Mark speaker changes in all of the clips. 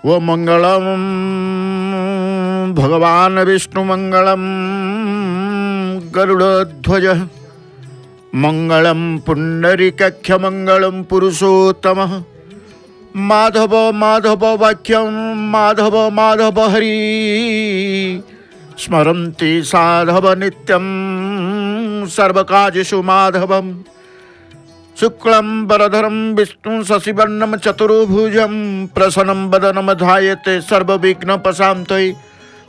Speaker 1: वो मंगलम भगवान विष्णु मंगलम गरुड़ध्वज मंगलम पुंडरीकाक्ष मंगलम पुरुषोत्तम माधव माधव वाक्यम माधव माधव हरि स्मरन्ति साधव नित्यं सर्वकार्येषु माधवम् शुक्लं वरधरं विष्णु शशिवर्णं चतुर्भुजं प्रसन्नं वदनं ध्यायते सर्वविघ्नोपशान्तये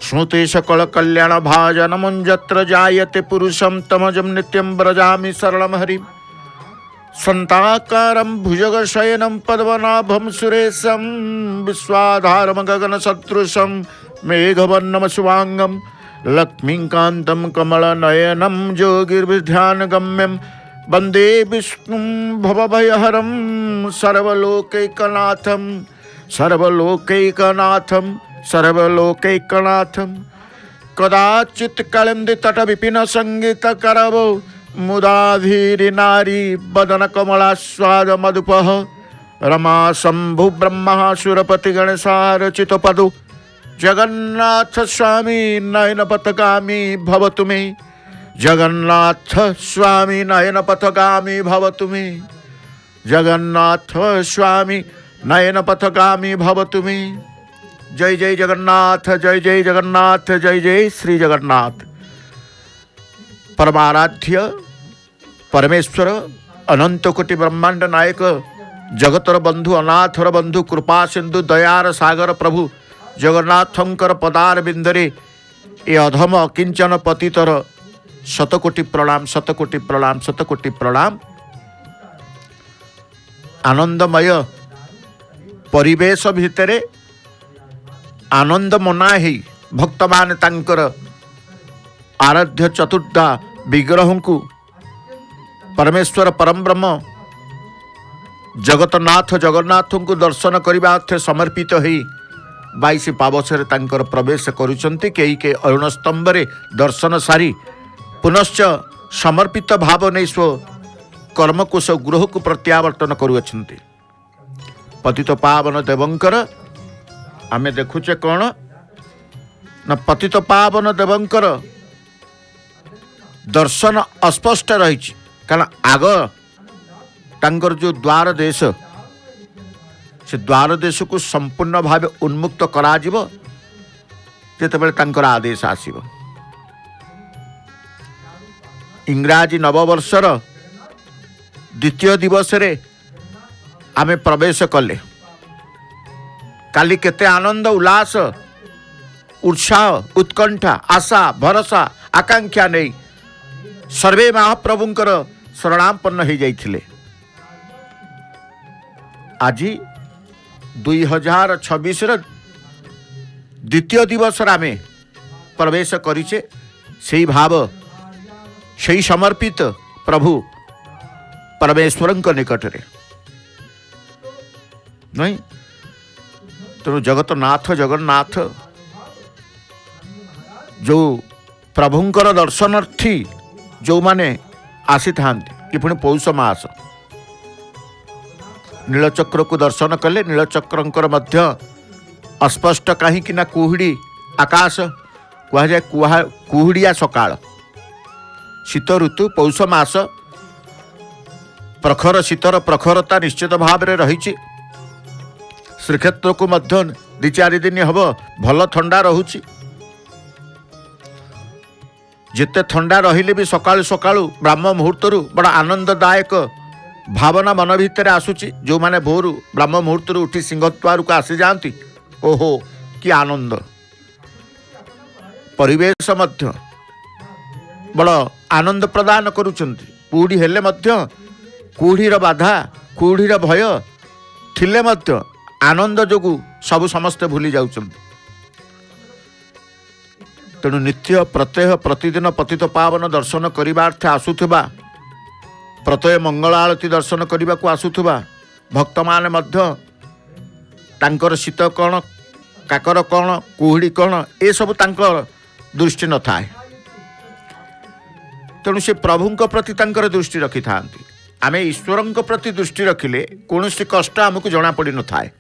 Speaker 1: श्रुते सकलकल्याणभाजनं यत्र जायते पुरुषं तमजं नित्यं व्रजामि शरणं हरिं संताकारं भुजगशयनं पद्मनाभं सुरेशं विश्वाधारं गगनसदृशं मेघवर्णं शुभांगं लक्ष्मीकान्तं कमलनयनं योगिर्विध्यानगम्यं वन्दे विष्णुं भवभयहरं सर्वलोकैकनाथं सर्वलोकैकनाथं सर्वलोकैकनाथं कदाचित् कलिन्दतट विपिन संगीतकरवो मुदाधीरिनारी वदन कमलास्वाद मधुपः रमा शंभु ब्रह्मा सुरपति गणेशारचित पदु जगन्नाथ स्वामी नयन पथगामी भवतु मे जगन्नाथ स्वामी नयन पथगामी भवतु मे जगन्नाथ स्वामी नयन पथगामी भवतु मे। जय जय जगन्नाथ जय जय जगन्नाथ जय जय श्री जगन्नाथ। परमाराध्य परमेश्वर अनंत कोटि ब्रह्मांड नायक जगतर बंधु अनाथर बंधु कृपा सिंधु दयार सागर प्रभु जगन्नाथंकर पदार बिंदरे ए अधम अकिंचन पतितर शतकोटि प्रणाम शतकोटि प्रणाम शतकोटि प्रणाम। आनंदमय परिवेश भितरे आनंद मना ही भक्त मान तांकर आराध्य चतुर्धा विग्रह को परमेश्वर परम ब्रह्म जगतनाथ जगन्नाथ को दर्शन करने अर्थे समर्पित हो 22 पावछरे तांकर प्रवेश करुचंती कई के अरुण स्तंभ दर्शन सारी पुनश्च समर्पित भाव नहीं स्व कर्मकोश गृह को प्रत्यावर्तन करुअछंती। पतित पावन देवंकर आमे देखुचे कौन ना पतित पावन देवंकर दर्शन अस्पष्ट रही कारण आग तांकर जो द्वार देश से द्वार देश को संपूर्ण भाव उन्मुक्त करा जिवो जेतेबेले तांकर आदेश आसीबो। इंग्राजी नववर्षर द्वितीय दिवस रे आमे प्रवेश कले काली केते आनंद उल्लास उत्साह उत्कंठा आशा भरोसा आकांक्षा नहीं सर्वे महाप्रभुंकर शरणापन्न हो जाइथिले। आज 2026 द्वितीय दिवस आमे प्रवेश करिचे से भाव से समर्पित प्रभु परमेश्वर निकट रे नहीं तेणु जगतनाथ जगन्नाथ जो प्रभुंकर दर्शनार्थी जो माने आसी था कि पुणी पौष मास नीलचक्र को दर्शन कले नीलचक्र मध्य अस्पष्ट कहीं कुहुड़ी आकाश कह जाए कुहुड़िया सकाळ शीत ऋतु पौष मास प्रखर शीतर प्रखरता निश्चित भाव में रही श्रीक्षेत्र को मध्य 2-4 दिन हम भल ठंडा रोचे जिते ठंडा रहिले भी सकाळु सकाळु ब्राह्म मुहूर्त बड़ा आनंददायक भावना मन भितर आसूची जो माने भोरु ब्राह्म मुहूर्त उठी सिंहद्वार को आसी जाती ओहो कि आनंद परिवेश मध्य बड़ आनंद प्रदान करुचंती। कुहुड़ी हेले मध्य कुहुड़ीर बाधा कुहुड़ीर भय थिले मध्य आनंद जोगु सबु समस्ते भूली जाउचंती। तेणु नित्य प्रत्यय प्रतिदिन पतित पावन दर्शन करने आसुवा प्रत्यय मंगल आरती दर्शन करने को आसुवा भक्त माने मध्य तांकर शीत कौन काकर कौन कुहुड़ी कौन ए सब तांकर दृष्टि न थाए तेणु से प्रभुंक प्रति तांकर दृष्टि रखि थांती। आमे ईश्वरंक प्रति दृष्टि रखिले कौन कष्ट आमको जना पड़ी न थाए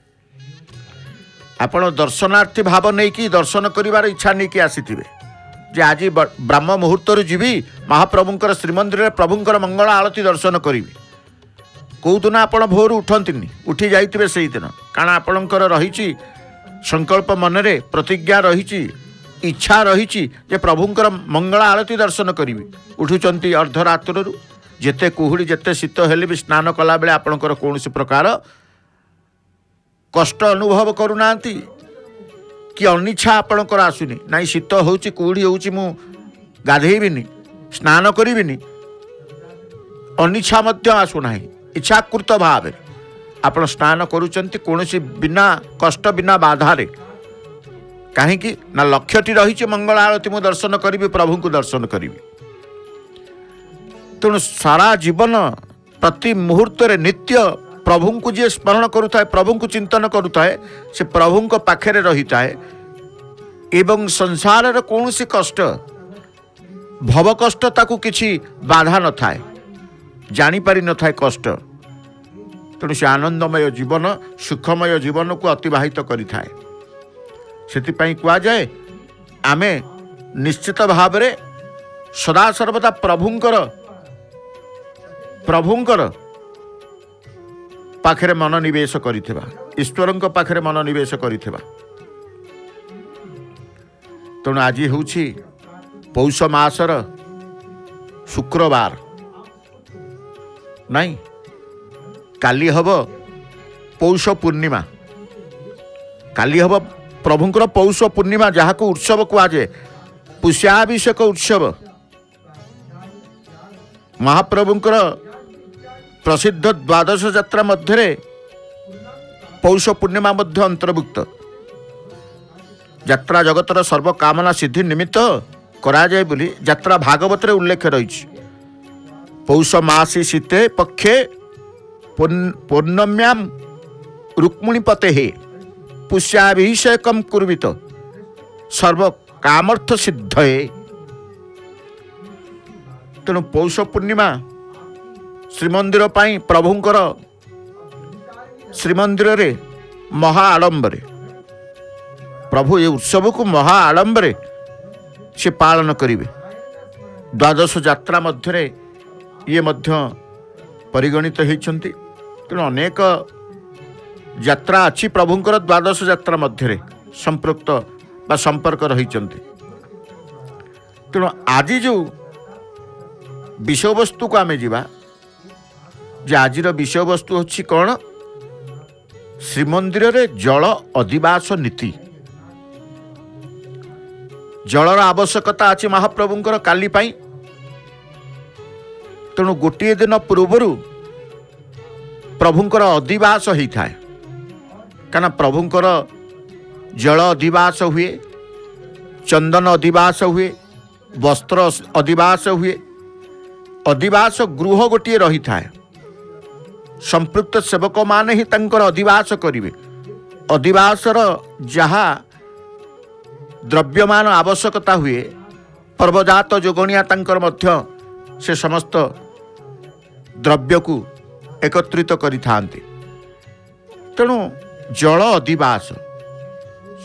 Speaker 1: ଆପଣ ଦର୍ଶନାର୍ଥୀ ଭାବ ନେଇକି ଦର୍ଶନ କରିବାର ଇଚ୍ଛା ନେଇକି ଆସିଥିବେ ଯେ ଆଜି ବ୍ରାହ୍ମ ମୁହୂର୍ତ୍ତରୁ ଯିବି ମହାପ୍ରଭୁଙ୍କର ଶ୍ରୀମନ୍ଦିରରେ ପ୍ରଭୁଙ୍କର ମଙ୍ଗଳ ଆଳତୀ ଦର୍ଶନ କରିବି। କେଉଁଦିନ ଆପଣ ଭୋରୁ ଉଠନ୍ତିନି, ଉଠି ଯାଇଥିବେ ସେଇଦିନ, କାରଣ ଆପଣଙ୍କର ରହିଛି ସଂକଳ୍ପ, ମନରେ ପ୍ରତିଜ୍ଞା ରହିଛି, ଇଚ୍ଛା ରହିଛି ଯେ ପ୍ରଭୁଙ୍କର ମଙ୍ଗଳ ଆଳତୀ ଦର୍ଶନ କରିବି। ଉଠୁଛନ୍ତି ଅର୍ଦ୍ଧରାତ୍ରରୁ, ଯେତେ କୁହୁଡ଼ି ଯେତେ ଶୀତ ହେଲେ ବି ସ୍ନାନ କଲାବେଳେ ଆପଣଙ୍କର କୌଣସି ପ୍ରକାର କଷ୍ଟ ଅନୁଭବ କରୁନାହାନ୍ତି କି ଅନିଚ୍ଛା ଆପଣଙ୍କର ଆସୁନି। ନାଇଁ ଶୀତ ହେଉଛି, କୁହୁଡ଼ି ହେଉଛି, ମୁଁ ଗାଧେଇବିନି, ସ୍ନାନ କରିବିନି, ଅନିଚ୍ଛା ମଧ୍ୟ ଆସୁନାହିଁ। ଇଚ୍ଛାକୃତ ଭାବରେ ଆପଣ ସ୍ନାନ କରୁଛନ୍ତି କୌଣସି ବିନା କଷ୍ଟ ବିନା ବାଧାରେ। କାହିଁକି ନା ଲକ୍ଷ୍ୟଟି ରହିଛି ମଙ୍ଗଳ ଆଳତୀ ମୁଁ ଦର୍ଶନ କରିବି, ପ୍ରଭୁଙ୍କୁ ଦର୍ଶନ କରିବି। ତେଣୁ ସାରା ଜୀବନ ପ୍ରତି ମୁହୂର୍ତ୍ତରେ ନିତ୍ୟ ପ୍ରଭୁଙ୍କୁ ଯିଏ ସ୍ମରଣ କରୁଥାଏ, ପ୍ରଭୁଙ୍କୁ ଚିନ୍ତନ କରୁଥାଏ, ସେ ପ୍ରଭୁଙ୍କ ପାଖରେ ରହିଥାଏ ଏବଂ ସଂସାରର କୌଣସି କଷ୍ଟ, ଭବ କଷ୍ଟ ତାକୁ କିଛି ବାଧା ନଥାଏ, ଜାଣିପାରି ନଥାଏ କଷ୍ଟ। ତେଣୁ ସେ ଆନନ୍ଦମୟ ଜୀବନ, ସୁଖମୟ ଜୀବନକୁ ଅତିବାହିତ କରିଥାଏ। ସେଥିପାଇଁ କୁହାଯାଏ ଆମେ ନିଶ୍ଚିତ ଭାବରେ ସଦାସର୍ବଦା ପ୍ରଭୁଙ୍କର ପାଖରେ ମନୋନିବେଶ କରିଥିବା, ଈଶ୍ୱରଙ୍କ ପାଖରେ ମନୋନିବେଶ କରିଥିବା। ତେଣୁ ଆଜି ହେଉଛି ପୌଷ ମାସର ଶୁକ୍ରବାର, ନାଇଁ କାଲି ହେବ ପୌଷ ପୂର୍ଣ୍ଣିମା। କାଲି ହେବ ପ୍ରଭୁଙ୍କର ପୌଷ ପୂର୍ଣ୍ଣିମା, ଯାହାକୁ ଉତ୍ସବ କୁହାଯାଏ, ପୁଷ୍ୟାଭିଷେକ ଉତ୍ସବ। ମହାପ୍ରଭୁଙ୍କର ପ୍ରସିଦ୍ଧ ଦ୍ୱାଦଶ ଯାତ୍ରା ମଧ୍ୟରେ ପୌଷ ପୂର୍ଣ୍ଣିମା ମଧ୍ୟ ଅନ୍ତର୍ଭୁକ୍ତ। ଯାତ୍ରା ଜଗତର ସର୍ବକାମନା ସିଦ୍ଧି ନିମିତ୍ତ କରାଯାଏ ବୋଲି ଯାତ୍ରା ଭାଗବତରେ ଉଲ୍ଲେଖ ରହିଛି। ପୌଷ ମାସି ଶୀତେ ପକ୍ଷେ ପୂର୍ଣ୍ଣମ୍ୟାମ୍ ରୁକ୍ମିଣୀପତେ ପୁଷ୍ୟାଭିଷେକಂ କୁର୍ବିତ ସର୍ବକାମର୍ଥ ସିଦ୍ଧୟେ। ତେଣୁ ପୌଷ ପୂର୍ଣ୍ଣିମା ଶ୍ରୀମନ୍ଦିର ପାଇଁ ପ୍ରଭୁଙ୍କର ଶ୍ରୀମନ୍ଦିରରେ ମହା ଆଡ଼ମ୍ବରେ, ପ୍ରଭୁ ଏ ଉତ୍ସବକୁ ମହା ଆଡ଼ମ୍ବରେ ସେ ପାଳନ କରିବେ। ଦ୍ୱାଦଶ ଯାତ୍ରା ମଧ୍ୟରେ ଇଏ ମଧ୍ୟ ପରିଗଣିତ ହୋଇଛନ୍ତି। ତେଣୁ ଅନେକ ଯାତ୍ରା ଅଛି ପ୍ରଭୁଙ୍କର ଦ୍ୱାଦଶ ଯାତ୍ରା ମଧ୍ୟରେ ସମ୍ପୃକ୍ତ ବା ସମ୍ପର୍କ ରହିଛନ୍ତି। ତେଣୁ ଆଜି ଯେଉଁ ବିଷୟବସ୍ତୁକୁ ଆମେ ଯିବା, ଯେ ଆଜିର ବିଷୟବସ୍ତୁ ହେଉଛି କ'ଣ? ଶ୍ରୀମନ୍ଦିରରେ ଜଳ ଅଧିବାସ ନୀତି। ଜଳର ଆବଶ୍ୟକତା ଅଛି ମହାପ୍ରଭୁଙ୍କର କାଲି ପାଇଁ। ତେଣୁ ଗୋଟିଏ ଦିନ ପୂର୍ବରୁ ପ୍ରଭୁଙ୍କର ଅଧିବାସ ହୋଇଥାଏ। କାରଣ ପ୍ରଭୁଙ୍କର ଜଳ ଅଧିବାସ ହୁଏ, ଚନ୍ଦନ ଅଧିବାସ ହୁଏ, ବସ୍ତ୍ର ଅଧିବାସ ହୁଏ। ଅଧିବାସ ଗୃହ ଗୋଟିଏ ରହିଥାଏ, ସମ୍ପୃକ୍ତ ସେବକମାନେ ହିଁ ତାଙ୍କର ଅଧିବାସ କରିବେ। ଅଧିବାସର ଯାହା ଦ୍ରବ୍ୟମାନ ଆବଶ୍ୟକତା ହୁଏ, ପର୍ବଜାତ ଯୋଗଣିଆ ତାଙ୍କର ମଧ୍ୟ ସେ ସମସ୍ତ ଦ୍ରବ୍ୟକୁ ଏକତ୍ରିତ କରିଥାନ୍ତି। ତେଣୁ ଜଳ ଅଧିବାସ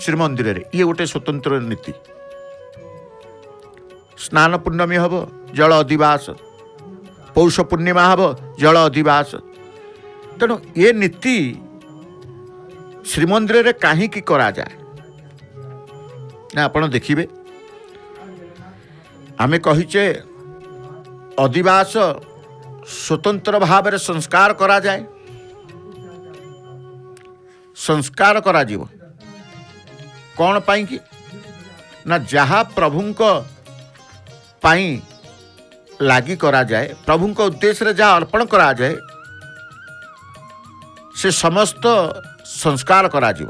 Speaker 1: ଶ୍ରୀମନ୍ଦିରରେ ଇଏ ଗୋଟେ ସ୍ୱତନ୍ତ୍ର ନୀତି। ସ୍ନାନ ପୂର୍ଣ୍ଣମୀ ହେବ, ଜଳ ଅଧିବାସ। ପୌଷ ପୂର୍ଣ୍ଣିମା ହେବ, ଜଳ ଅଧିବାସ। ତେଣୁ ଏ ନୀତି ଶ୍ରୀମନ୍ଦିରରେ କାହିଁକି କରାଯାଏ ନା ଆପଣ ଦେଖିବେ, ଆମେ କହିଛେ ଅଧିବାସ ସ୍ୱତନ୍ତ୍ର ଭାବରେ ସଂସ୍କାର କରାଯାଏ। ସଂସ୍କାର କରାଯିବ କ'ଣ ପାଇଁକି ନା ଯାହା ପ୍ରଭୁଙ୍କ ପାଇଁ ଲାଗି କରାଯାଏ, ପ୍ରଭୁଙ୍କ ଉଦ୍ଦେଶ୍ୟରେ ଯାହା ଅର୍ପଣ କରାଯାଏ, ସେ ସମସ୍ତ ସଂସ୍କାର କରାଯିବ।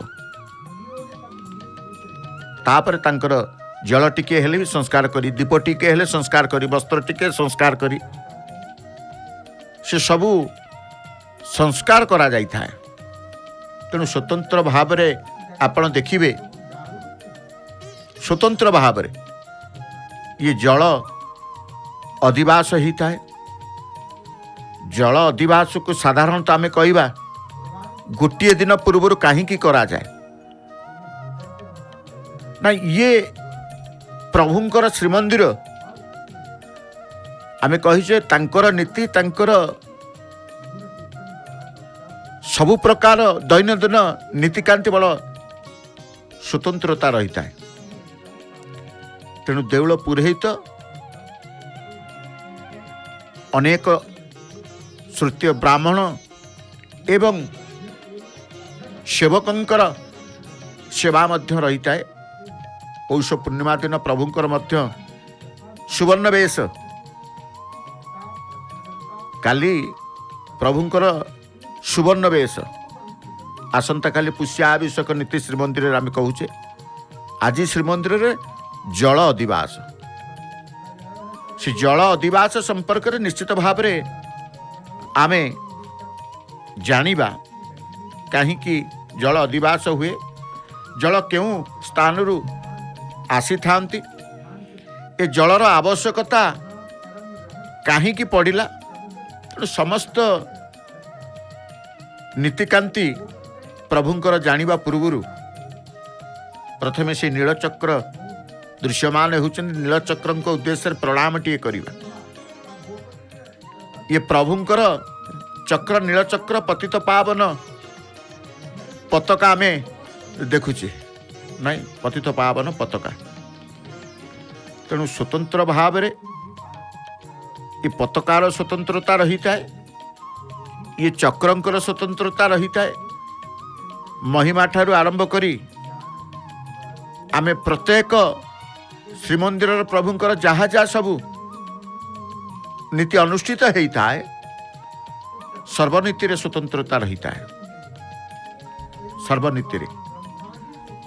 Speaker 1: ତାପରେ ତାଙ୍କର ଜଳ ଟିକେ ହେଲେ ବି ସଂସ୍କାର କରି, ଦୀପ ଟିକେ ହେଲେ ସଂସ୍କାର କରି, ବସ୍ତ୍ର ଟିକେ ସଂସ୍କାର କରି, ସେ ସବୁ ସଂସ୍କାର କରାଯାଇଥାଏ। ତେଣୁ ସ୍ୱତନ୍ତ୍ର ଭାବରେ ଆପଣ ଦେଖିବେ, ସ୍ୱତନ୍ତ୍ର ଭାବରେ ଇଏ ଜଳ ଅଧିବାସ ହେଇଥାଏ। ଜଳ ଅଧିବାସକୁ ସାଧାରଣତଃ ଆମେ କହିବା ଗୋଟିଏ ଦିନ ପୂର୍ବରୁ କାହିଁକି କରାଯାଏ ना ये प्रभुंकर श्रीमंदिर आमे कहिजे तांकर नीति तांकर सबु प्रकार दैनंदिन नीतिकांति बड़ स्वतंत्रता रही है। तेणु देउल पुरोहित अनेक श्रुतीय ब्राह्मण एवं सेवकंकर सेवा मध्य रही है। पौष पूर्णिमा दिन प्रभुंकर मध्य सुवर्ण वेश काली प्रभुंकर सुवर्ण वेश आसंता काली पुष्याभिषेक नीति श्रीमंदिर आम कहूचे। आज श्रीमंदिर रे जल अधिवास से जल अधिवास संपर्क में निश्चित भाव में आमे जानिबा कहीं जल अधिवास हुए जल क्यों स्थान रु आसी थांती ए जलर आवश्यकता कहीं पड़िला। समस्त नीतिकांति प्रभुंकर जानिबा पूर्व प्रथमे से नीलचक्र दृश्यमान होउछन। नीलचक्र उद्देश्य प्रणाम टीए करिबा। ये प्रभुंकर चक्र नीलचक्र पतित पावन पताका में देखुचे नहीं पतित पावन पताका। तेणु स्वतंत्र भाव रे ये पताकार स्वतंत्रता रही है। ये चक्रंकर स्वतंत्रता रही है। महिमा ठारू आरंभ करी आमे प्रत्येक श्रीमंदिर प्रभुंकर जहाँ जहाँ सबू नीति अनुष्ठित होता है सर्वनीति रे स्वतंत्रता रही है। सर्वनीति रे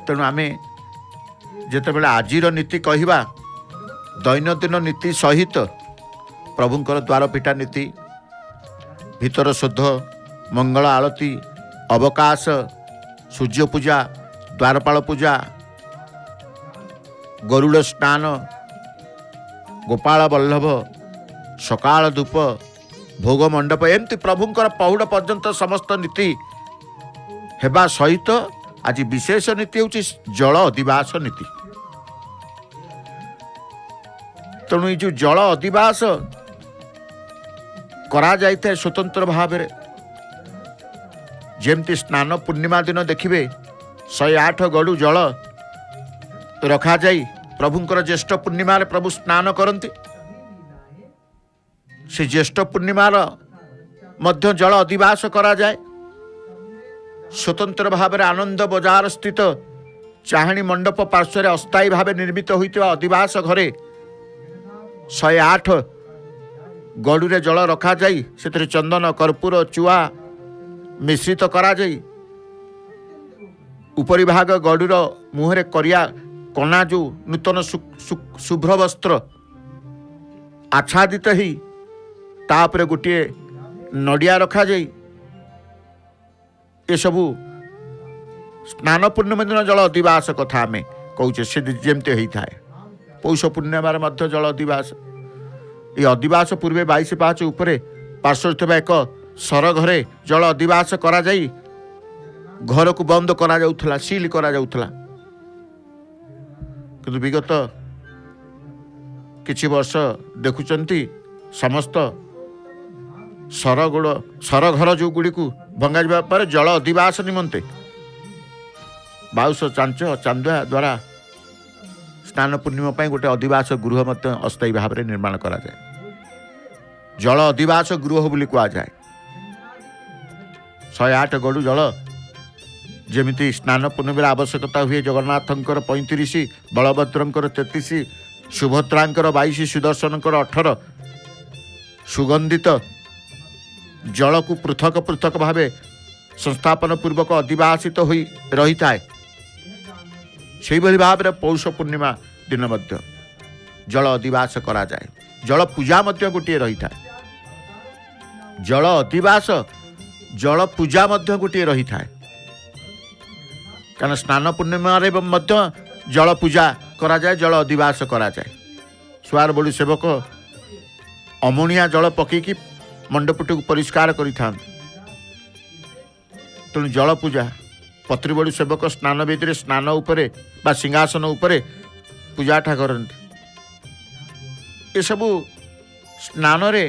Speaker 1: तेणु आमे जेतेबेले आजिर नीति कहिबा दैनंदिन नीति सहित प्रभुंकर द्वारपीठा नीति भीतर शुद्ध मंगल आरती अवकाश सूर्य पूजा द्वारपाल पूजा गरुड़ स्नान गोपाल वल्लभ सकाल धूप भोग मंडप एमती प्रभुंकर पहुड़ पर्यंत समस्त नीति हेबा सहित आज विशेष नीति होची जल अधिवास नीति। तेणु जो जल अधिवास करा जाइए स्वतंत्र भाव में जेमती स्नान पूर्णिमा दिन देखिए 108 गड़ू जल रखा जाई प्रभुंकर ज्येष्ठ पूर्णिमा प्रभु स्नान करती। से ज्येष्ठ पूर्णिमा मध्य जल अधिवास करा जाए। स्वतंत्र भाव में आनंद बजार स्थित चाहणी मंडप पार्श्व अस्थायी भाव निर्मित होता अधिवास घरे 108 गड़ू रे जल रखा जाई से चंदन कर्पूर चुआ मिश्रित करा जाई। उपरी भाग गड़ूर मुहरे करिया कना जो नूतन शुभ्र वस्त्र आच्छादित ही तापर गोटे नड़िया रखा जाई। ये सबू स्नान पूर्णिमा दिन जल अधिवास कथा आम कहे से जमती होता है। पौष पूर्णिमार मध्य जल अधिवास ये अधिवास पूर्वे 22 पाहाच उपरे पार्श्व एक सर घरे जल अधिवास करा जाई घर को बंद करा जाउथला सील करा जाउथला। किंतु विगत किछि वर्ष देखुचंती समस्त सर घर जो गुड़ी को भंगा जा पर जल अधिवास निमंते बाउस चांच चांदुआ द्वारा स्नान पूर्णिमा पाई गोटे अधिवास गृह मध्य अस्थायी भाव में निर्माण करा जाए। जल अधिवास गृह बोली कहा जाए। 108 गड़ू जल जेमिति स्नान पूर्णिमा आवश्यकता हुए जगन्नाथंकर 35 बलभद्रंकर 33 सुभद्रांकर 22 सुदर्शनकर 18 सुगंधित जल को पृथक पृथक भाव संस्थापन पूर्वक अधिवासित हो रही है। से भाव में पौष पूर्णिमा दिन मध्य जल अधिवास करा जाए। जल पूजा मध्य गोटे रही था। जल अधिवास जल पूजा मध्य गोटे रही था। कारण स्नान पूर्णिमा मध्य जल पूजा करा जाए जल अधिवास करा जाए। सुआर बड़ी सेवक अमोनिया जल पकईकि मंडपटी को परिष्कार करि थांते। तेणु जल पूजा पत्रिबड़ी सेवक स्नान विधि स्नान उपरे बा सिंहासन उपरे पूजाठा करते। ये सबू स्नान रे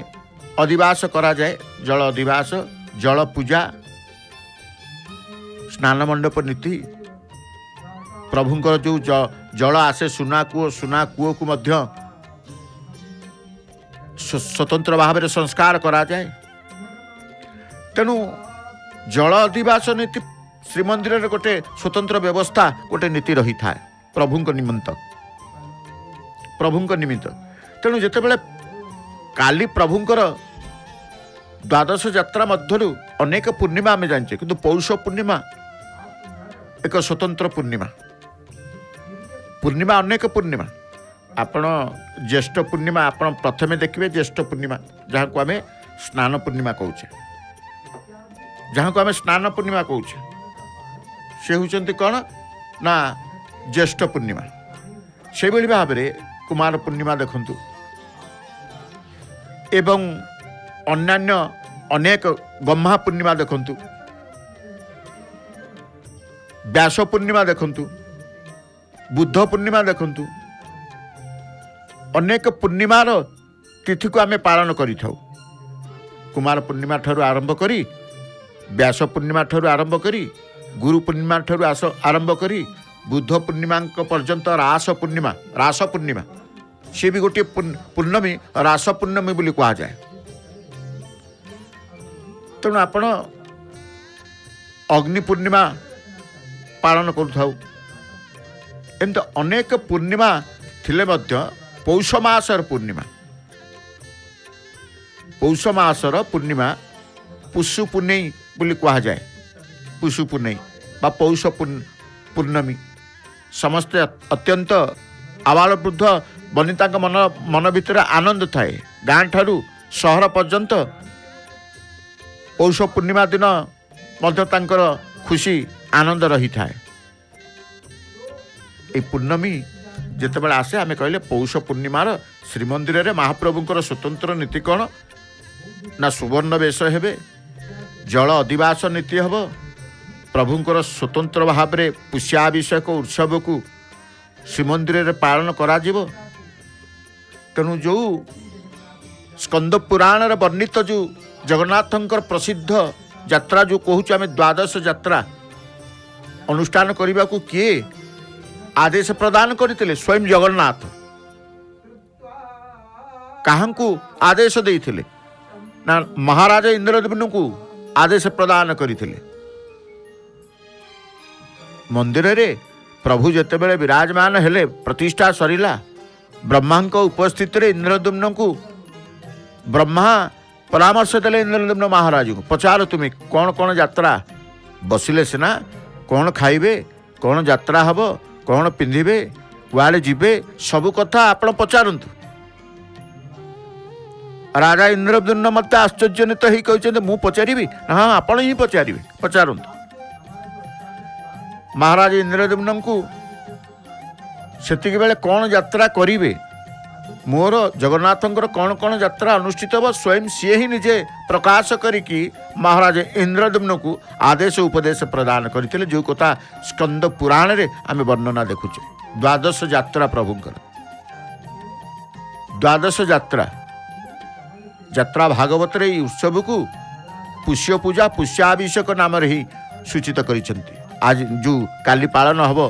Speaker 1: अधिवास करा जाए, जल अधिवास, जल पूजा, स्नान मंडप नीति, प्रभुंकर जो जल आसे सुना कूओ को मध्य स्वतंत्र भाव में संस्कार करा जाए। तेणु जल अधिवास नीति श्रीमंदिर रे गोटे स्वतंत्र व्यवस्था, गोटे नीति रही था प्रभुंक निमित्त। तेणु जितेबाला काली प्रभुंकर द्वादश यात्रा मध्यरु अनेक पूर्णिमा आम जाने, किंतु पौष पूर्णिमा एक स्वतंत्र पूर्णिमा अनेक पूर्णिमा। आपण ज्येष्ठ पूर्णिमा आपण प्रथमे देखिए, ज्येष्ठ पूर्णिमा जहाँ को आम स्नान पूर्णिमा कहूचे, से होचंती कौन ना ज्येष्ठ पूर्णिमा। से भली भाव में कुमार पूर्णिमा देखंतु एवं अन्यान्य अनेक गम्हा पूर्णिमा देखंतु, व्यास पूर्णिमा देखंतु, बुद्ध पूर्णिमा देखंतु, अनेक पूर्णिमार तिथि को आम पालन करिथाउ। कुमार पूर्णिमा ठारू आरंभ करी, व्यास पूर्णिमा ठारू आरंभ करी, गुरु पूर्णिमा ठारू आरंभ करी, बुद्ध पूर्णिमा पर्यंत रास पूर्णिमा सी भी गोटे पूर्णमी, रास पूर्णमी बोली कहा जाए। तेणु आपण अग्नि पूर्णिमा पालन करूथाउ। एमती अनेक पूर्णिमा थिले मध्य पौष मासर पूर्णिमा, पूर्णिमा पुष्य पुन्नेई बोली कहा जाए। पुष्य पुन्नेई बा पौष पूर्णमी समस्ते अत्यंत आबाल वृद्ध वनिता मन भितर आनंद थाए। गाँ ठारू सहर पर्यंत पौष पूर्णिमा दिन मध्य तांकर खुशी आनंद रही थाए। ए पूर्णमी जितेबाला आसे आमे कहले पौष पूर्णिमार श्रीमंदिर रे महाप्रभुंकर स्वतंत्र नीति कौन ना सुवर्ण वेश हेबे, जल अधिवास नीति हब, प्रभुंकर स्वतंत्र भाव में पुष्याभिषेक उत्सव को श्रीमंदिर रे पालन करा जीवो। तेणु जो स्कंद पुराण रे वर्णित जो जगन्नाथंकर प्रसिद्ध यात्रा जो कहूँ आम द्वादश यात्रा अनुष्ठान करने को किए आदेश प्रदान करते? स्वयं जगन्नाथ काहू आदेश देते ना महाराज इंद्रद्युम्न को आदेश प्रदान करते। मंदिर रे प्रभु जितेबाला विराजमान हेले, प्रतिष्ठा सरिला, ब्रह्मा उपस्थित रे इंद्रद्युम्न को ब्रह्मा परामर्श देले इंद्रद्युम्न महाराज को, पचार तुम्हें कौन कौन यात्रा बसिले सिना कौन खाइबे, कौन यात्रा हब, कौन पिंधिबे, कुआड़े जीवे, सबु कथा आपण पचारंतु। राजा इंद्रद्युम्न मत आश्चर्यजनित ही कहते मु पचारिबी, हाँ आपण ही पचारिबे, पचारंतु। महाराज इंद्रद्युम्न को सेतिक बेले कौन यात्रा करिवे, मोर जगन्नाथंकर कौन कौन यात्रा अनुष्ठित हो, स्वयं सी ही निजे प्रकाश करिकी महाराज इंद्रद्युम्न को आदेश उपदेश प्रदान करते, जो कथा स्कंद पुराण रे आमे वर्णना देखुचे। द्वादश यात्रा प्रभुंकर द्वादश यात्रा भागवत रे उत्सव को पुष्य पूजा पुष्याभिषेक नाम ही सूचित करिसेंती। आज जो काली पालन हब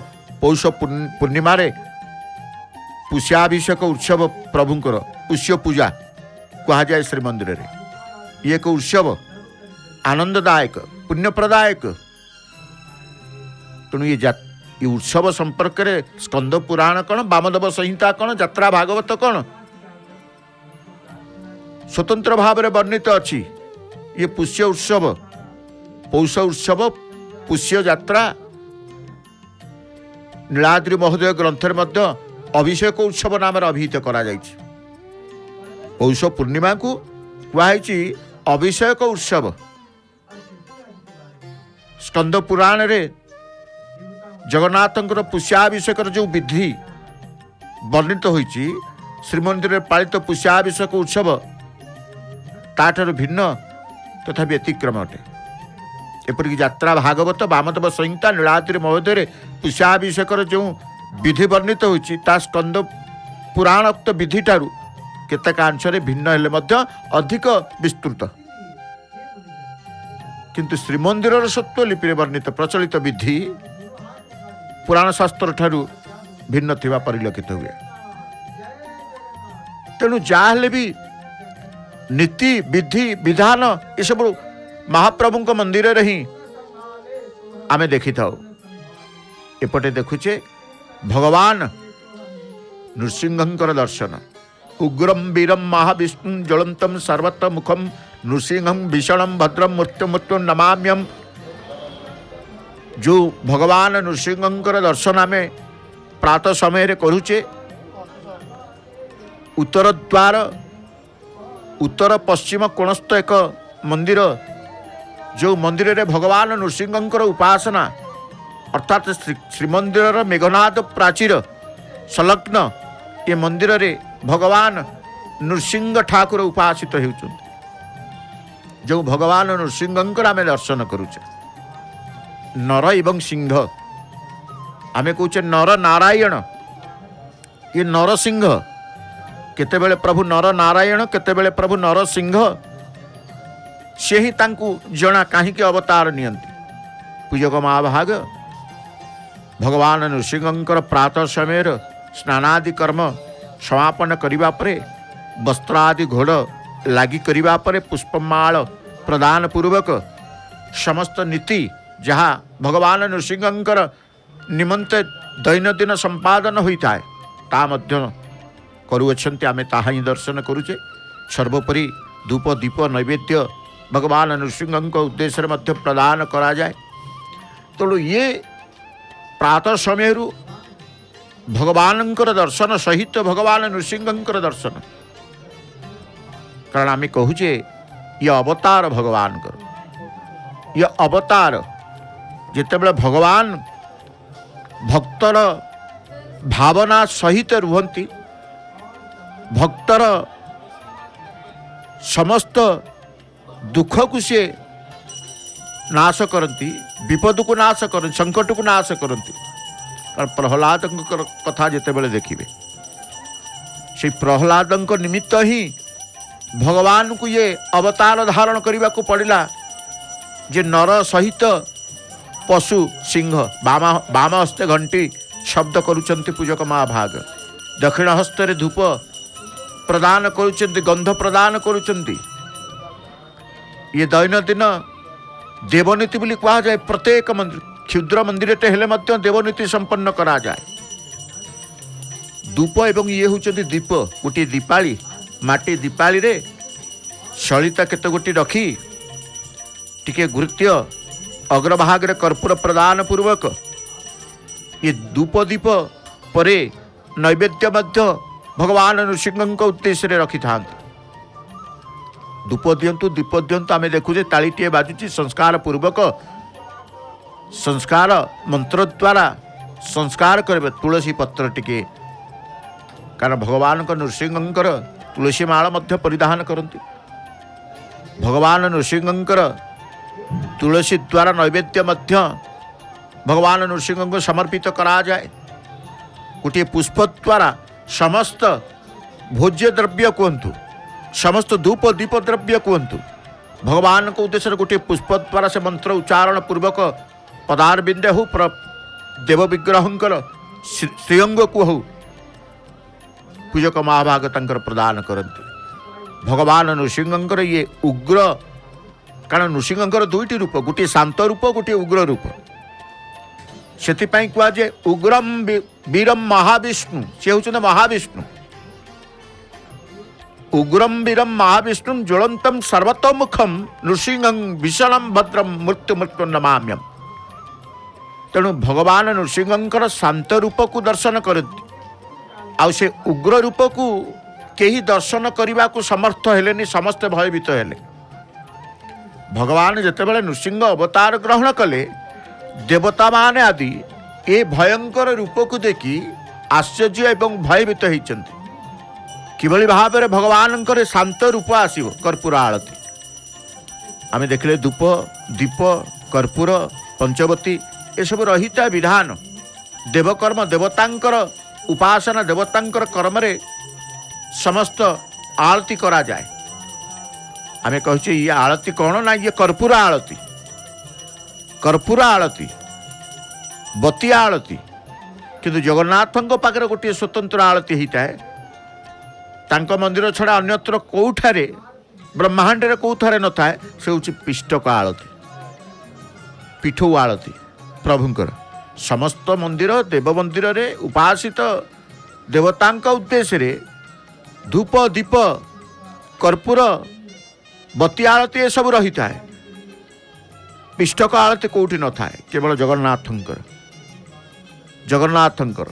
Speaker 1: पौष पूर्णिमा रे पुष्याभिषेक उत्सव प्रभुंकर पुष्य पूजा कहा जाए श्रीमंदिर रे। ये एक उत्सव आनंददायक पुण्यप्रदायक। तेणु ये उत्सव संपर्क में स्कंद पुराण कौन, वामदेव संहिता कौन, यात्रा भागवत कौन स्वतंत्र भाव में वर्णित अच्छी। ये पुष्य उत्सव, पौष उत्सव, पुष्य यात्रा नीलाद्रि महोदय ग्रंथर मध्य अभिषेक उत्सव नाम अभिहित करा जाइछि। पौष पूर्णिमा को कहुई अभिषेक उत्सव। स्कंद पुराण रे जगन्नाथंकर पुष्याभिषेक जो विधि वर्णित होइछि, श्रीमंदिर पालित पुष्याभिषेक उत्सव ताठार भिन्न तथा व्यतिक्रम अटे। एपरिक यात्रा भागवत बामदेव संहिता नीलाद्रि महोदय पुष्याभिषेकर जो विधि वर्णित होती स्कंद पुराणोक्त विधि ठारू केतेक अंशरे भिन्न हेले मध्य अधिक विस्तृत किंतु श्रीमंदिर सत्व लिपि वर्णित प्रचलित विधि पुराण शास्त्र ठारू भिन्न थिबा परिलक्षित हुए। तेणु जाहले भी नीति विधि विधान ये सब महाप्रभु मंदिर रे ही आमे देखि थाउ। एपटे देखुचे भगवान नृसिंहंकर दर्शन उग्रम वीरम महाविष्णु ज्वलंतम सर्वत्र मुखम नृसिंहं भीषणम भद्रम मृत्युमृत्यु नमाम्यम। जो भगवान नृसिंहंकर दर्शन आमे प्रातः समय रे करूचे उत्तर द्वार उत्तर पश्चिम कोणस्थ एक मंदिर जो मंदिर रे भगवान नृसिंहंकर उपासना अर्थात श्रीमंदिर मेघनाद प्राचीर संलग्न ये मंदिर रे भगवान नृसिंह ठाकुर उपासित होउछन। जो भगवान नृसिंहंकर आमे दर्शन करूचे नर एवं सिंह आमे कहूचे नर नारायण ये नरसिंह केतेबेले प्रभु नर नारायण केतेबेले प्रभु नरसिंह से ही तांकु जना कहीं अवतार नियंती। पूजक महाभाग भगवान नृसिंहंकर प्रातः समय स्नानादि कर्म समापन करिबा परे वस्त्रादि घोड़ लागी करिबा परे पुष्पमाल प्रदान पूर्वक समस्त नीति जहाँ भगवान नृसिंहंकर निमंते दैनंदिन संपादन होता है ता मध्य करुअछन्ति आमे ताहा ही दर्शन करुचे। सर्वोपरि धूप दीप नैवेद्य भगवान नृसिंह उद्देश्य मध्य प्रदान करा जाए। तेणु ये प्रातः समय भगवानंकर दर्शन सहित भगवान नृसिंहंकर दर्शन कारण आम कहूचे ये अवतार भगवान ये अवतार जितेबले भगवान भक्तर भावना सहित रुहंती भक्तर समस्त दुख को सी नाश करती विपद को नाश कर संकट को नाश करती। कारण प्रहलाद कथा जितेबले देखिए से प्रहलाद निमित्त ही भगवान को ये अवतार धारण करने को पड़ा जे नर सहित पशु सिंह बाम हस्ते घंटी शब्द करुचंती पूजक महाभाग दक्षिण हस्ते धूप प्रदान करुचंती गंध प्रदान करुचंती। ये दैनंदिन देवनीति बोली कहा जाए प्रत्येक मंदिर क्षुद्र मंदिर हेले मध्य देवनीति संपन्न करा जाए। धूप एवं ये होचंती दीप गोटे दीपाली माटी दीपाली रे सलिता केते गोटी रखी टिके गुरुत्य अग्रभाग रे कर्पूर प्रदान पूर्वक ये धूप दीप परे नैवेद्य मध्य भगवान नृसिंह उद्देश्य रखि था। धूप दिंतु दीप दिंतु आम देखुचे तालीटे बाजुची संस्कार पूर्वक संस्कार मंत्र द्वारा संस्कार करेंगे तुलसी पत्र टिके कारण भगवान नृसिंहंकर तुलसी माला मध्य परिधान करती। भगवान नृसिंहंकर तुलसी द्वारा नैवेद्य मध्य भगवान नृसिंह को समर्पित करा जाए। गोटे पुष्प द्वारा समस्त भोज्य द्रव्य कहतु समस्त धूप दीप द्रव्य कहतु भगवान को उद्देश्य गोटे पुष्प द्वारा से मंत्र उच्चारण पूर्वक पदार बिंदे हो देव विग्रहंकर श्रीअंग को हो पूजक महाभाग तंकर प्रदान करती। भगवान नृसिंहंकर ये उग्र कारण नृसिंहंकर दुईटी रूप गोटे शांत रूप गोटे उग्र रूप से कह जाए उग्रम वीरम महाविष्णु से होते महाविष्णु उग्रम वीरम महाविष्णु ज्वलंतम सर्वतोमुखम नृसिंहं भीषणम भद्रम मृत्यु मृत्यु नमाम्यम। तेणु भगवान नृसिंहंकर शांत रूप को दर्शन करती आउ से उग्र रूप को केही दर्शन करने को समर्थ हेलेनी समस्ते भयभीत हेले। भगवान जितेबाला नृसिंह अवतार ग्रहण कले देवता माने आदि ए भयंकर रूप को देखि आश्चर्य एवं भयभीत होइचंती किभली भाव में भगवान शांत रूप आसीबो कर्पूर आळती आमे देखले धूप दीप कर्पूर पंचवती ये सब रही था विधान। देवकर्म देवतांकर उपासना देवतांकर कर्म रे समस्त आरती करा जाए। आमे कहचे ये आरती कौन ना ये कर्पूर आरती, कर्पूर आरती, बती आरती। किंतु जगन्नाथ पाखे गोटे स्वतंत्र आरती होता है। तांको मंदिर छड़ा अन्यत्र कौठारे ब्रह्मांड रे कौठारे न थाए से हूँ पिष्टक आरती, पीठौ आरती प्रभुंकर। समस्त मंदिर देव मंदिर रे उपासित देवतांक उद्देश्य रे धूप दीप कर्पूर बती आरती ये सब रही था। पिष्टक आरती कौटी न थाए, केवल जगन्नाथंकर। जगन्नाथंकर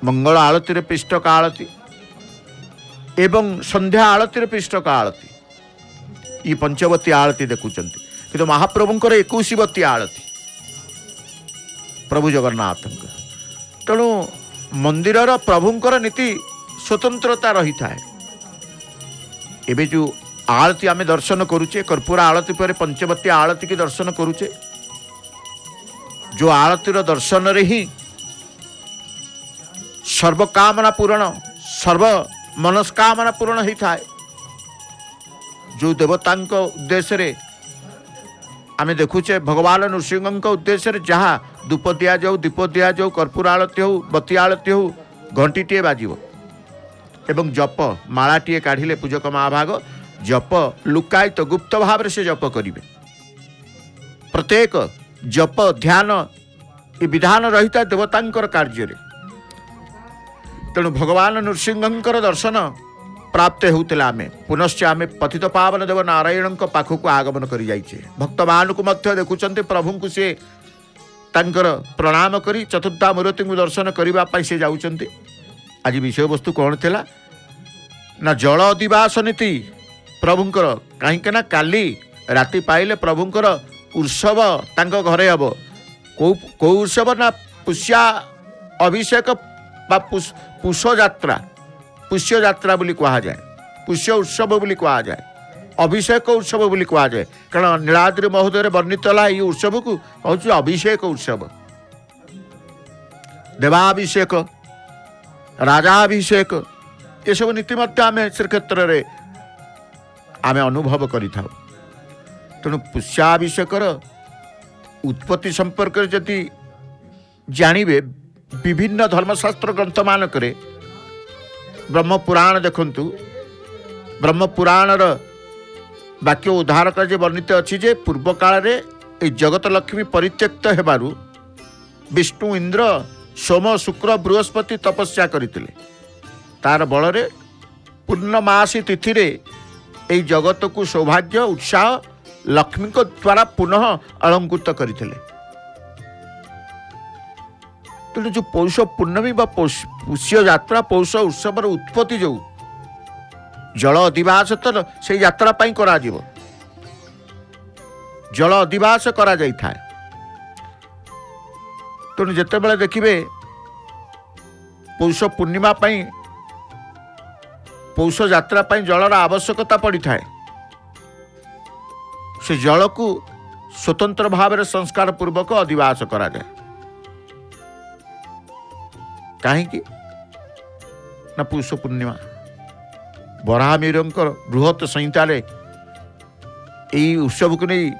Speaker 1: मंगल आरती रे पिष्टक आरती एवं संध्या आरती रे पिष्टक आरती, ये पंचवती आरती देखुचंती। किंतु महाप्रभुंकर 21 आरती प्रभु जगन्नाथंकर। तेणु मंदिरर प्रभुंकर नीति स्वतंत्रता रही थाए। एबे जो आरती आमे दर्शन करुचे कर्पूर आरती पर पंचवती आरती की दर्शन करुचे, जो आरतीर दर्शन रे ही सर्वकामना पूरण सर्व मनस्कामना पूर्ण होता है। जो देवतांक उद्देश्य रे आमे देखुचे भगवान नृसिंह उद्देश्य रे जहाँ धूप दिया जाऊ दीप दिया जाऊ कर्पूर आरती हो बती आरती हो घंटीटे बाजिब एवं जप मालाटीए काढ़िले पूजक महाभाग जप लुकायित गुप्त भाव से जप करिवे। प्रत्येक जप ध्यान ये विधान रही था देवतांकर कार्य रे। तेणु भगवान नृसिंहंकर दर्शन प्राप्त होउतला आमे पुनश्च आमे पतित पावन देव नारायण पाखक आगमन करी जाइछे। भक्त मानकु मध्य देखुचंते प्रभुंकु से तांकर प्रणाम करी चतुर्धा मूर्ति को दर्शन करबा पई से जाउचंते। आज विषय वस्तु कौन थिला ना जल दिवास नीति प्रभुंकर। कहीं ना काली राति पाइले प्रभुंकर उत्सव तांको घरे हबो। को उत्सव ना पुष्या अभिषेक बा पुष्य यात्रा, पुष्य यात्रा बोली कहा जाए, पुष्य उत्सव बोली कहा जाए, अभिषेक उत्सव बोली कहा जाए। कारण नीलाद्रि महोदय वर्णित है ये उत्सव को हूँ अभिषेक उत्सव, देवाभिषेक राजाभिषेक ये सब नीति आम श्रीक्षेत्र में आम अनुभव करि थाउ। तेणु पुष्याभिषेकर उत्पत्ति संपर्क जदि जानिबे विभिन्न धर्मशास्त्र ग्रंथ मानक ब्रह्म पुराण देखंतु। ब्रह्म पुराणर वाक्य उद्धारक जे वर्णित अच्छी जे पूर्व काल रे ए जगत लक्ष्मी परित्यक्त हेबारु विष्णु इंद्र सोम शुक्र बृहस्पति तपस्या करथिले। तार बल रे पूर्णमासी तिथि रे ए जगत को सौभाग्य उत्साह लक्ष्मी को द्वारा पुनः अलंकृत करथिले। तो जो पौष पूर्णमी बा पुष्य यात्रा पौष उत्सव उत्पत्ति जो जल अधिवास तो से यात्रा पाई करा जीवो, जल अधिवास करा जाई थाए। तेणु जिते बड़े देखिए पौष पूर्णिमा पाई पौष यात्रा पाई जलर आवश्यकता पड़ी थाए। से जल को स्वतंत्र भाव में संस्कार पूर्वक अधिवास करा जाए। कहीं ना पौष पूर्णिमा बराहमीरंकर बृहत संहितार यही उत्सव को नहीं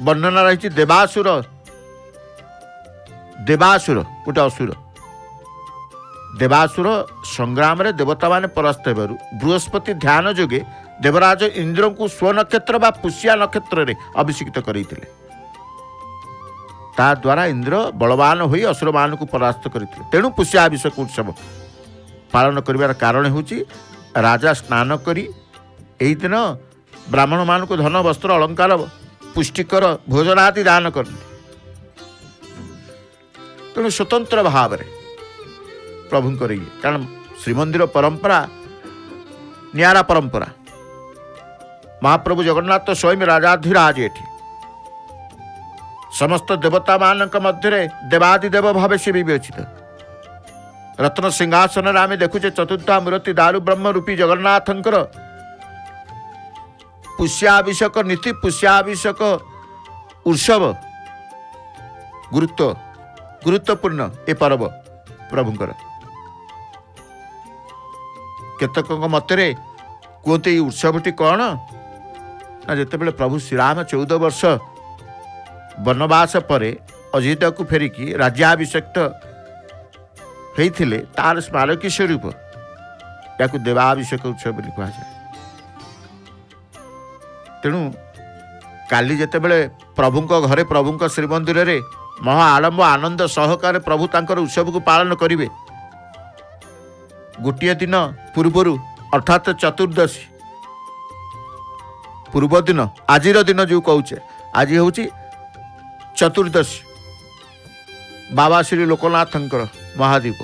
Speaker 1: वर्णना रही। देवासुर देवासुर गोटे असुर देवासुर संग्राम रे देवता माने परास्त हेबारु बृहस्पति ध्यान जोगे देवराज इंद्र को स्व नक्षत्र बा पुष्या नक्षत्र रे अभिषिक्त करैथिले। ता द्वारा इंद्र बलवान होई असुर मान को परास्त करथिले। तेणु पुष्याभिषेक उत्सव पालन करिवार कारण होची राजा स्नान करी एही दिन ब्राह्मण मान को धन वस्त्र अलंकार पुष्टिकर भोजन आदि दान करते। तेणु स्वतंत्र भाव रे प्रभु करिए। कारण श्रीमंदिर परंपरा न्यारा परंपरा। महाप्रभु जगन्नाथ स्वयं राजाधिराज एठी समस्त देवता मानक मध्य देवादिदेव भाव से विवेचित। रत्न सिंहासन आम देखुचे चतुर्था मूर्ति दारु ब्रह्म रूपी जगन्नाथंकर पुष्याभिषेक नीति पुष्याभिषेक उत्सव गुरुत्वपूर्ण ए पर्व प्रभुंकर केतक मतरे कहते ये उत्सवटी कौन ना जितेबाला प्रभु श्रीराम 14 वर्ष वनवास पर अयोध्या को फेरिकी राज्याभिषेक्त होते तार स्मारकी स्वरूप या देवाभिषेक उत्सव बोली कहुए। तेणु काली जितेबाला प्रभुंक घरे प्रभुंक श्रीमंदिर रे महा आडंब आनंद सहकार प्रभु तांकर उत्सव को पालन करेंगे। गोटे दिन पूर्वर अर्थात चतुर्दशी पूर्व दिन आज जो कहे आज हूँ चतुर्दशी बाबा श्री लोकनाथंकर महादीप।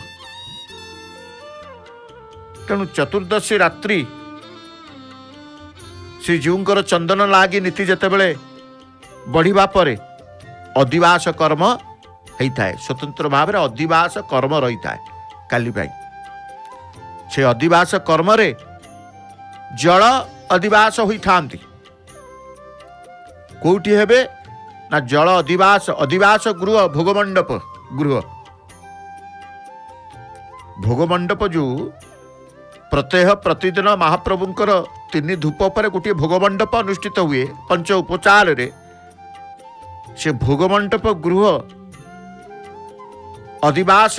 Speaker 1: तेणु चतुर्दशी रात्रि श्रीजीवर चंदन लागी नीति जितेबाला बढ़िबा परे अधिवास कर्म होता है स्वतंत्र भाव में अधिवास कर्म रही है काली भाई से अधिवास कर्म रे जल अधिवास होता कौटी हेबे ना जल अधिवास गृह भोगमंडप जो प्रत्यह प्रतिदिन महाप्रभुंकर 3 धूप पर गोटे भोगमंडप अनुष्ठित हुए पंच उपचार रे से भोगमंडप गृह अधिवास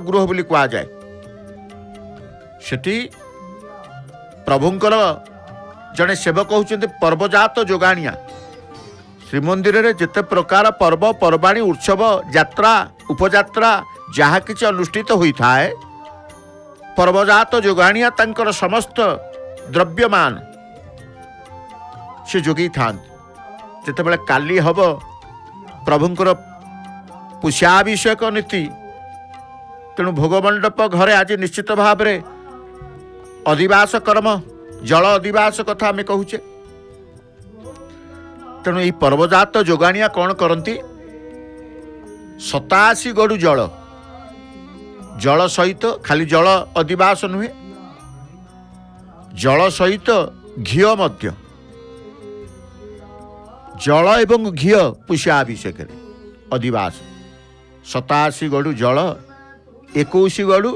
Speaker 1: गृह बोली कहा जाए। सेठी प्रभुंकर जड़े सेवक होउछन्ते पर्वजात जोगाणिया श्रीमंदिर रे जिते प्रकार पर्व पर्वाणी उत्सव यात्रा उपयात्रा जहाँ किसी अनुष्ठित होता है पर्वजात जोगाणिया तांकर समस्त द्रव्यमान से जोगी था जितेबाला काली हब प्रभुंकर पुष्याभिषेक नीति। तेणु भोगमंडप घरे आज निश्चित भाव में अधिवास कर्म जल अधिवास कथा आम कहूचे। तेणु यही पर्वजात जोगाणिया कौन करती 87 गड़ु जल सहित खाली जल अधिवास नुहे जल सहित घी मध्य जल एवं घी पुष्याभिषेक अधिवास 87 गड़ु जल 21 गड़ु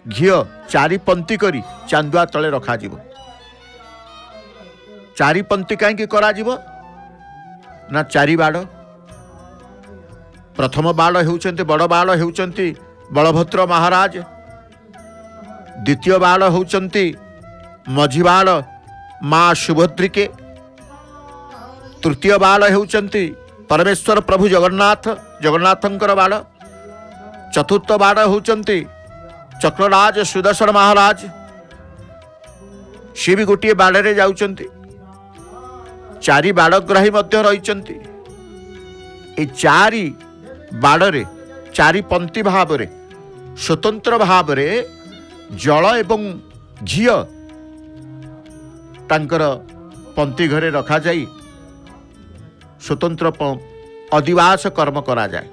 Speaker 1: घी 4 पंक्ति करी चांदुआ तले रखा जीवो। 4 पंक्ति कहीं करा जीवो ना 4 बाड़ प्रथम बाड़ होउचंती बड़ बाड़ होउचंती बलभद्र महाराज द्वितीय बाड़ होउचंती मझी बाड़ माँ सुभद्रिके तृतीय बाड़ होउचंती परमेश्वर प्रभु जगन्नाथंकर बाड़ चतुर्थ बाड़ होउचंती चक्रराज सुदर्शन महाराज सी भी गोटे बाड़े जाउचंती 4 बाड़ग्राही मध्य रहिचंती। ए 4 बाड़े 4 पंक्ति भाव रे स्वतंत्र भाव रे जल एवं घी तांकर पंक्ति घरे रखा जाई स्वतंत्र अधिवास कर्म करा जाए।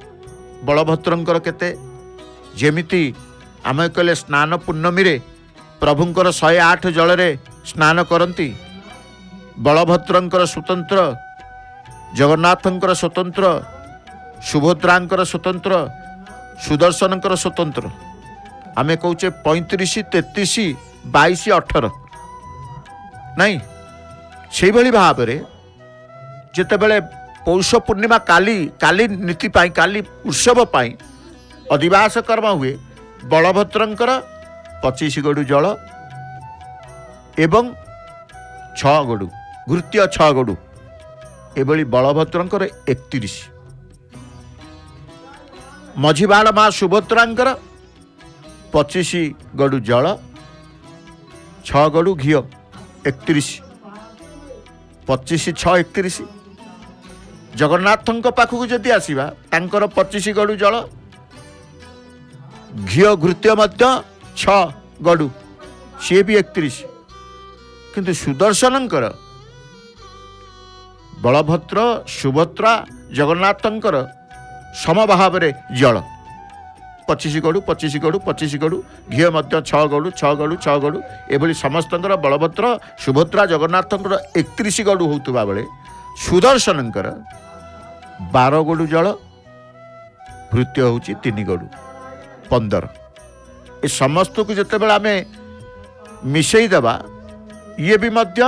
Speaker 1: बलभद्रंकर केते जेमिति आम कहले स्नान पूर्णमी रे प्रभुंकर 108 जल रे स्नान करती बलभद्रंकर स्वतंत्र जगन्नाथंकर स्वतंत्र सुभद्रांकर स्वतंत्र सुदर्शनकर स्वतंत्र आम कौचे 35 33 22 18 नहीं से भाव में जितेबाला पौष पूर्णिमा काली नीति पाई काली उत्सव पाई अधिवास कर्म हुए बलभद्रंकर 25 गड़ु जल एवं 6 गड़ु घृत्य 6 गड़ु एभली बलभद्रंकर 31 मझीबाड़ माँ सुभद्रांकर 25 गड़ु जल 6 गड़ु घी 31 25 6 31 जगन्नाथ पाखक जदि आसवा तांकर 25 गड़ु जल घी घृत्य 6 गड़ु सी भी 31 किंतु सुदर्शनंकर बलभद्र सुभद्रा जगन्नाथंकर समभाव जल 25 गड़ु 25 गड़ु 25 गड़ु घी 6 गड़ु 6 गड़ु 6 गड़ु एभली समस्तंकर बलभद्र सुभद्रा जगन्नाथंकर 31 गड़ु होतुबा बेले सुदर्शनंकर 12 गड़ु जल, भृत्य हूँ 3 गड़ु 15। ए समस्त को जिते बड़े आम मिसई देवा ये भी मध्य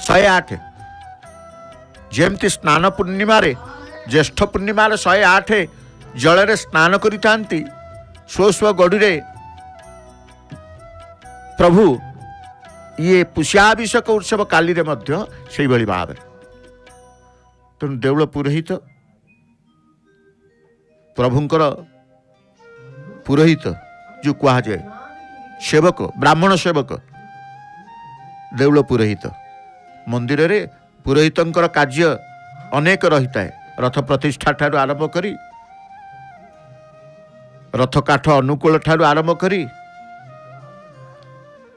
Speaker 1: 108 जमती स्नान पूर्णिमा ज्येष्ठ पूर्णिमा 108 जल स्नान करिता स्व स्व गड़ू प्रभु ये पुष्याभिषेक उत्सव काली से भाव तेणु देउल पुरोहित प्रभुंकर पुरोहित जो कहा जाए सेवक ब्राह्मण सेवक देउल पुरोहित मंदिर रे पुरोहितंकर कार्य अनेक रही है। रथ प्रतिष्ठा ठारू आरंभ करी रथ काठ अनुकूल ठारू आरंभ करी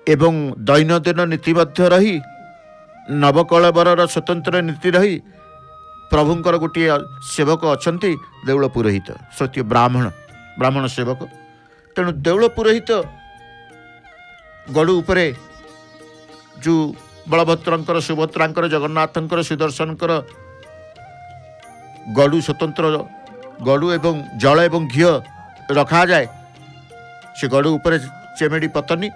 Speaker 1: एवं दैनंदिन नीति मध्य रही नवकलेवर स्वतंत्र नीति रही प्रभुंकर गोटे सेवक अछंती देउल पुरोहित सत्य ब्राह्मण सेवक। तेणु देउल पुरोहित गड़ू उपरे जो बलभद्रंकर सुभद्रांकर जगन्नाथंकर सुदर्शनकर गड़ू स्वतंत्र गड़ू एवं जल एवं घी रखा जाए से गड़ू उपरे चेमेड़ी पतनी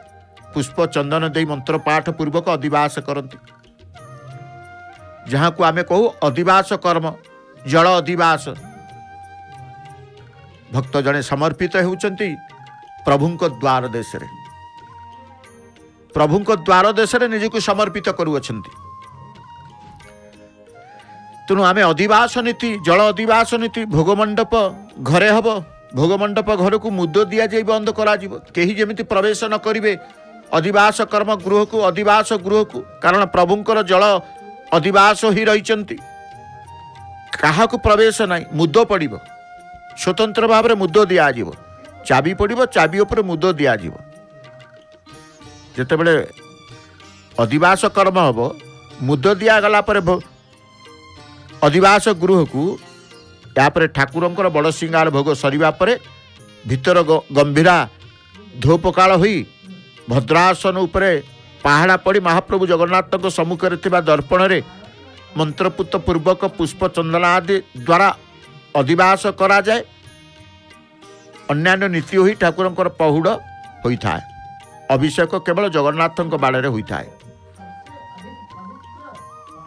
Speaker 1: पुष्प चंदन दे मंत्र पाठ पूर्वक अधिवास करती जहाँ को आमे कहू अधिवास कर्म जल अधिवास। भक्त जने समर्पित होउचंती प्रभुंक द्वार देश रे प्रभुंक द्वार देश रे निज को समर्पित करुअछंती। तेणु आमे अधिवास नीति जल अधिवास नीति भोगमंडप घरे हब भोगमंडप घर को मुद दिया जाई बंद करा जीवो केही जेमिति प्रवेश न करिवे अधिवास कर्म गृह को अधिवास गृह को कारण प्रभुंकर जल अधिवास ही रही क्या प्रवेश ना मुद पड़ो स्वतंत्र भाव में मुद दिज्व चाबी पड़ो चाबी उपर मुद दिज्व जिते अधिवास कर्म हम मुद दिगला अधिवास गृह को यापर ठाकुरंकर बड़ सिंगार भोग सरिबा परे भितर गंभीरा धूपकाल हुई भद्रासन उपरे पहाड़ा पड़ी महाप्रभु जगन्नाथ सम्मुख में दर्पण रे मंत्रपुत पूर्वक पुष्प चंदन आदि द्वारा अधिवास करा जाए। अन्यान्य नीति हुई ठाकुरंकर पहुड़ होता है अभिषेक केवल जगन्नाथ बाड़े होता है।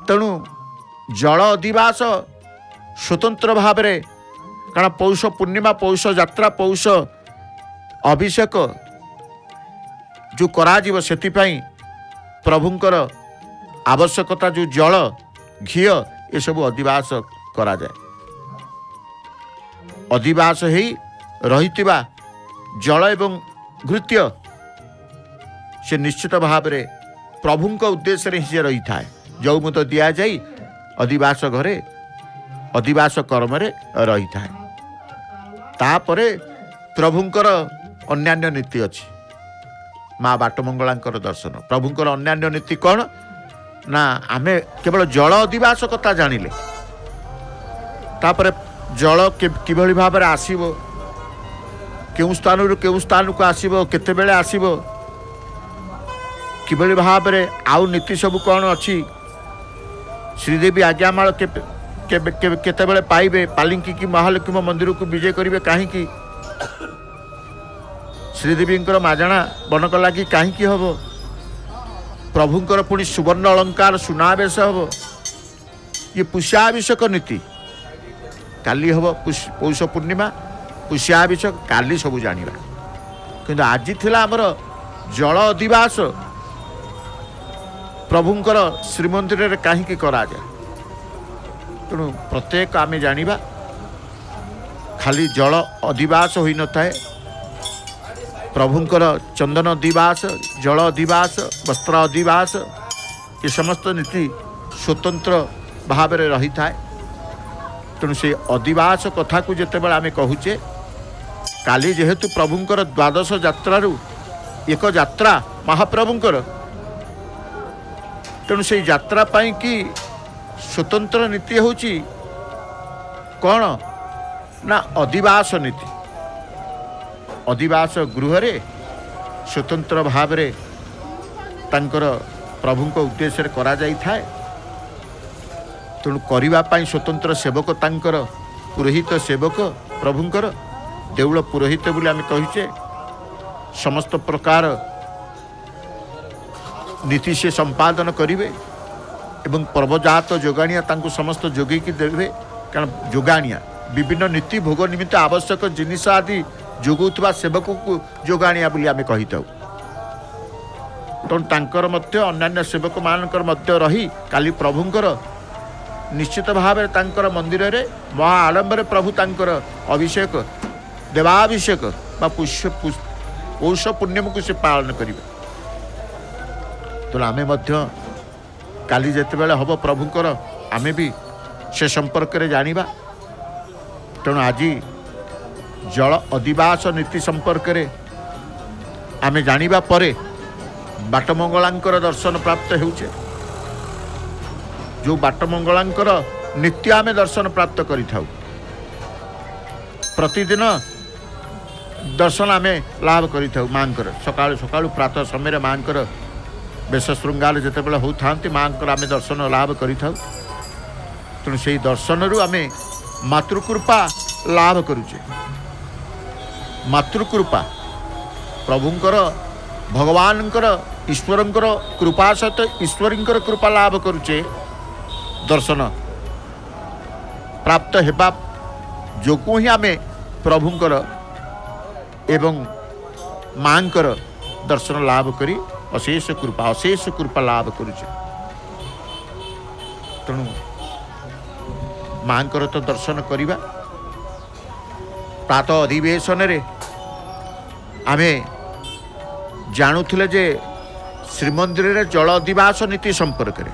Speaker 1: तेणु जल अधिवास स्वतंत्र भाव में कारण पौष पूर्णिमा पौष यात्रा पौष अभिषेक जो कराजिव सेतिपाई प्रभुंकर आवश्यकता जो जल घी ये सब अधिवास करा जाए। अधिवास ही रहितिबा जल एवं घृत्य से निश्चित भाव में प्रभुंक उद्देश्य रे ही रही था जो मुद दिया जाई अधिवास घरे अधिवास कर्म रे रही था। तापरे प्रभुंकर अन्यान्य नीति अच्छी माँ बाटमंगलांकर दर्शन प्रभुंकर अन्यान्य नीति कौन ना आमे केवल जल अधिवास कथा जानिले तापरे जल किभली भाव में आसीबो केउ स्थान केउ स्थान को आसीबो केते बेले आसीबो किभली भाव में आउ नीति सब कौन अच्छी श्रीदेवी आज्ञामाल केते बेले पाइबे पालिंकी की महालक्ष्मी मंदिर को विजय करिवे कहीं श्रीदेवी माजना बनक लगी कहीं हम प्रभुंकर पुणी सुवर्ण अलंकार सुनावेश हम ये पुष्याभिषेक नीति काली हम पौष पूर्णिमा पुष्याभिषेक काली सब जाना कि आज थिला आमर जल अधिवास प्रभुंकर श्रीमंदिर रे कहीं करा जाए। तेणु प्रत्येक आमे जानिबा खाली जल अधिवास होई न थाए प्रभुंकर चंदन अधिवास जल अधिवास वस्त्र अधिवास ये समस्त नीति स्वतंत्र भाव में रही था। तेणु से अधिवास कथा को जिते बड़े आमे कहूचे काली जेहेतु प्रभुंकर द्वादश यात्रारु एक यात्रा महाप्रभुंकर तेणु से यात्रा पाई कि स्वतंत्र नीति होची कौन ना अधिवास नीति अधिवास गृह रे स्वतंत्र भाव में तांकर प्रभुंक उद्देश्य करा जाई थाए। तेणु करने स्वतंत्र सेवक तांकर पुरोहित सेवक प्रभुंकर देउल पुरोहित बोली आम कहीचे समस्त प्रकार नीति से संपादन करेंगे एवं पर्वजात जोगाणिया तांको समस्त जोगेकी देवे कारण जोगाणिया विभिन्न नीति भोग निमित्त आवश्यक जिनिस आदि जोगुवा सेवक को जोगाणिया बोली आम कही था तेणु तांकर मध्य अन्यान्य सेवक मानकर मध्य रही काली प्रभुंकर निश्चित भाव तांकर मंदिर रे महा आडंबर प्रभु तांकर अभिषेक देवाभिषेक बा पुष्य पौष पुण्यम को से पालन करेंगे तेणु आमे मध्य काली जिते हम प्रभुंकर आमे भी से संपर्क में जानिबा तेणु आज जल अधिवास नीति संपर्क में आमे जानिबा परे बाटमंगलांकर दर्शन प्राप्त होउछे जो बाटमंगलांकर नित्य आमे दर्शन प्राप्त करिथाउ प्रतिदिन दर्शन आमे लाभ करिथाउ मांकर सकाळु सकाळु प्रातः समय मांकर बेश श्रृंगार जितेबाला होता मांकर आमे दर्शन लाभ करिथाउ तेणु से दर्शन रु आमे मातृकृपा लाभ करुचे मातृकृपा प्रभुंकर भगवानकर ईश्वरंकर कृपा सहित ईश्वरींकर कृपा लाभ करुचे दर्शन प्राप्त हेबा जोकु ही आमे प्रभुंकर एवं मांकर दर्शन लाभ करी अशेष कृपा लाभ करुचे तेणु मांकर तो दर्शन करिबा प्रातः अधिवेशन रे आमे जानुथिले जे श्रीमंदिर रे जल अधिवास नीति संपर्क रे